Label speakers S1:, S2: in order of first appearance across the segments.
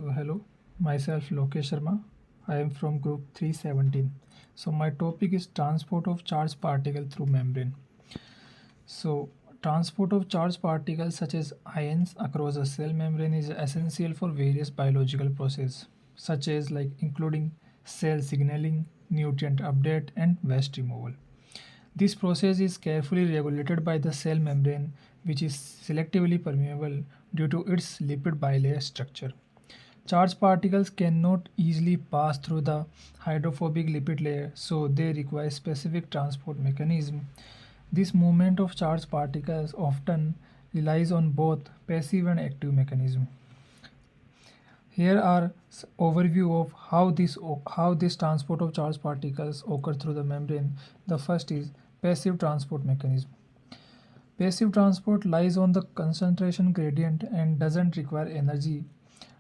S1: Hello, myself Lokesh Sharma. I am from group 317. So my topic is transport of charged particle through membrane. So transport of charged particles such as ions across a cell membrane is essential for various biological processes such as like including cell signaling, nutrient update and waste removal. This process is carefully regulated by the cell membrane, which is selectively permeable due to its lipid bilayer structure. Charged particles cannot easily pass through the hydrophobic lipid layer, so they require specific transport mechanism. This movement of charged particles often relies on both passive and active mechanism. Here are overview of how this transport of charged particles occur through the membrane. The first is passive transport mechanism. Passive transport lies on the concentration gradient and doesn't require energy.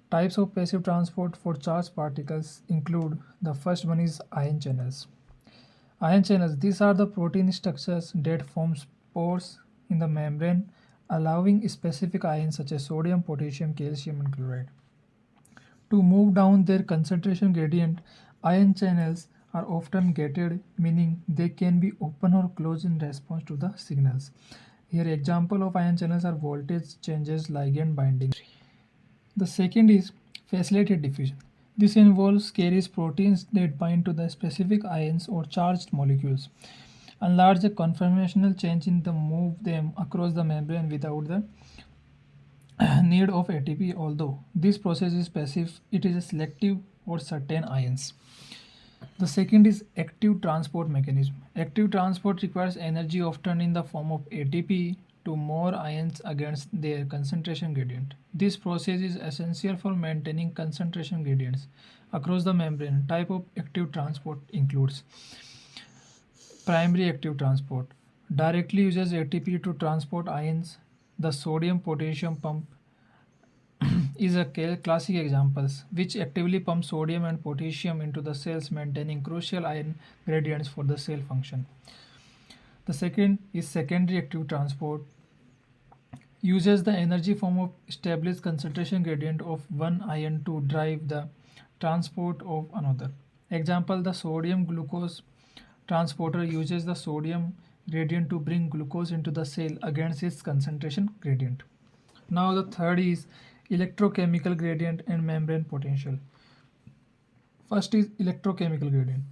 S1: Types of passive transport for charged particles include the first one is ion channels. Ion channels, these are the protein structures that form pores in the membrane, allowing specific ions such as sodium, potassium, calcium, and chloride to move down their concentration gradient. Ion channels are often gated, meaning they can be open or closed in response to the signals. Here, example of ion channels are voltage changes, ligand binding. The second is facilitated diffusion. This involves carries proteins that bind to the specific ions or charged molecules. Enlarge the conformational change in the move them across the membrane without the need of ATP. Although this process is passive, it is selective for certain ions. The second is active transport mechanism. Active transport requires energy often in the form of ATP to more ions against their concentration gradient. This process is essential for maintaining concentration gradients across the membrane. Type of active transport includes primary active transport. Directly uses ATP to transport ions. The sodium potassium pump is a classic examples which actively pumps sodium and potassium into the cells, maintaining crucial ion gradients for the cell function. The second is secondary active transport. Uses the energy form of established concentration gradient of one ion to drive the transport of another. Example, the sodium glucose transporter uses the sodium gradient to bring glucose into the cell against its concentration gradient. Now the third is electrochemical gradient and membrane potential. First is electrochemical gradient.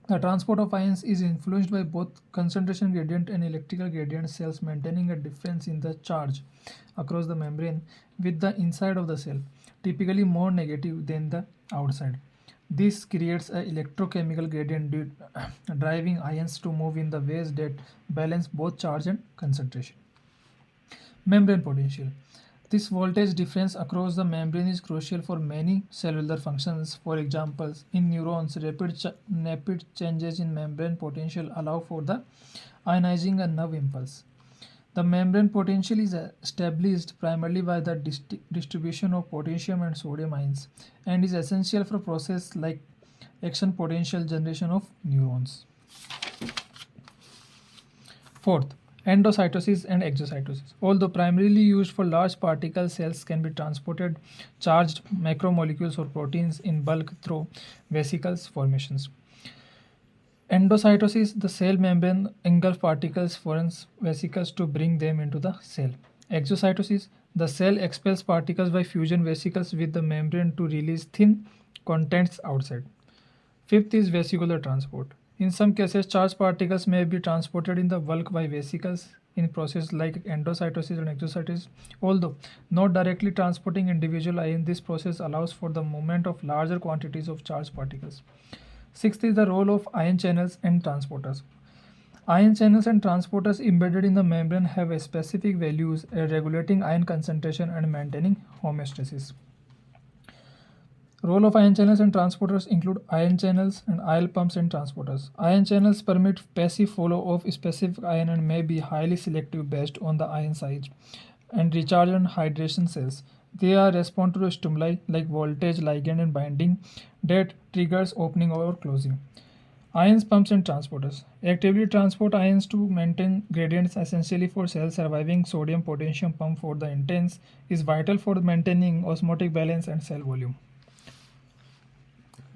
S1: The transport of ions is influenced by both concentration gradient and electrical gradient cells, maintaining a difference in the charge across the membrane with the inside of the cell, typically more negative than the outside. This creates a electrochemical gradient driving ions to move in the ways that balance both charge and concentration. Membrane potential. This voltage difference across the membrane is crucial for many cellular functions. For example, in neurons, rapid changes in membrane potential allow for the ionizing a nerve impulse. The membrane potential is established primarily by the distribution of potassium and sodium ions and is essential for process like action potential generation of neurons. Fourth, endocytosis and exocytosis. Although primarily used for large particle, cells can be transported charged macromolecules or proteins in bulk through vesicles formations. Endocytosis, the cell membrane engulfs particles forms vesicles to bring them into the cell. Exocytosis, the cell expels particles by fusion vesicles with the membrane to release thin contents outside. Fifth is vesicular transport. In some cases, charged particles may be transported in the bulk by vesicles in processes like endocytosis and exocytosis. Although not directly transporting individual ions, this process allows for the movement of larger quantities of charged particles. Sixth is the role of ion channels and transporters. Ion channels and transporters embedded in the membrane have a specific values regulating ion concentration and maintaining homeostasis. Role of ion channels and transporters include ion channels and IL pumps and transporters. Ion channels permit passive flow of specific ion and may be highly selective based on the ion size and recharge and hydration cells. They are respond to stimuli like voltage, ligand, and binding that triggers opening or closing. Ions, pumps, and transporters. Actively transport ions to maintain gradients essentially for cell surviving. Sodium potassium pump for the intense is vital for maintaining osmotic balance and cell volume.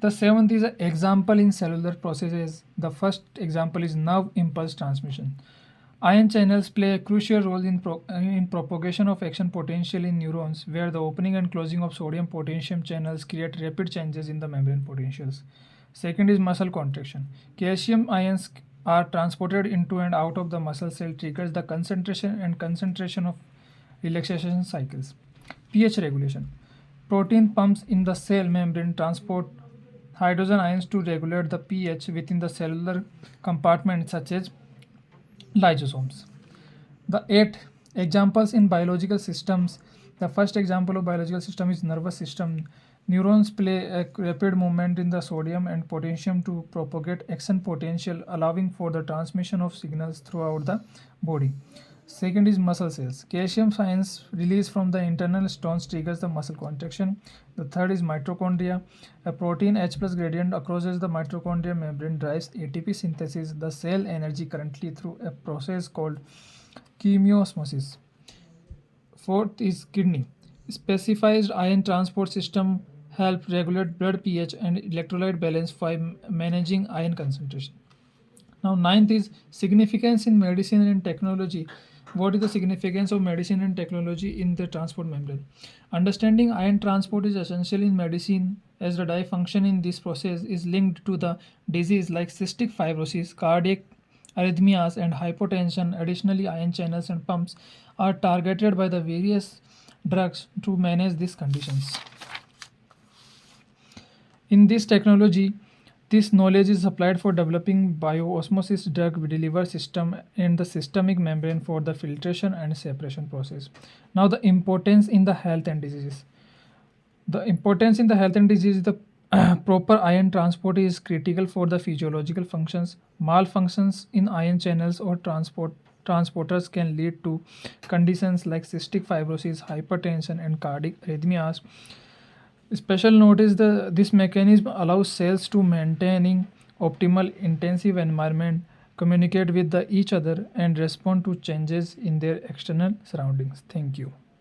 S1: The seventh is an example in cellular processes. The first example is nerve impulse transmission. Ion channels play a crucial role in propagation of action potential in neurons, where the opening and closing of sodium potassium channels create rapid changes in the membrane potentials. Second is muscle contraction. Calcium ions are transported into and out of the muscle cell, triggers the concentration of relaxation cycles. pH regulation. Protein pumps in the cell membrane transport hydrogen ions to regulate the pH within the cellular compartment, such as lysosomes. The eight examples in biological systems. The first example of biological system is nervous system. Neurons play a rapid movement in the sodium and potassium to propagate action potential, allowing for the transmission of signals throughout the body. Second is muscle cells. Calcium ions released from the internal stones triggers the muscle contraction. The third is mitochondria. A protein H plus gradient crosses the mitochondria membrane, drives ATP synthesis, the cell energy currently through a process called chemiosmosis. Fourth is kidney. Specialized ion transport system help regulate blood pH and electrolyte balance by managing ion concentration. Now, ninth is significance in medicine and technology. What is the significance of medicine and technology in the transport membrane? Understanding ion transport is essential in medicine, as the dye function in this process is linked to the disease like cystic fibrosis, cardiac arrhythmias, and hypotension. Additionally, ion channels and pumps are targeted by the various drugs to manage these conditions. In this technology, this knowledge is applied for developing bioosmosis drug delivery system and the systemic membrane for the filtration and separation process. Now, the importance in the health and diseases. The importance in the health and disease, the proper ion transport is critical for the physiological functions. Malfunctions in ion channels or transporters can lead to conditions like cystic fibrosis, hypertension, and cardiac arrhythmias. Special note is this mechanism allows cells to maintaining optimal intensive environment, communicate with each other, and respond to changes in their external surroundings. Thank you.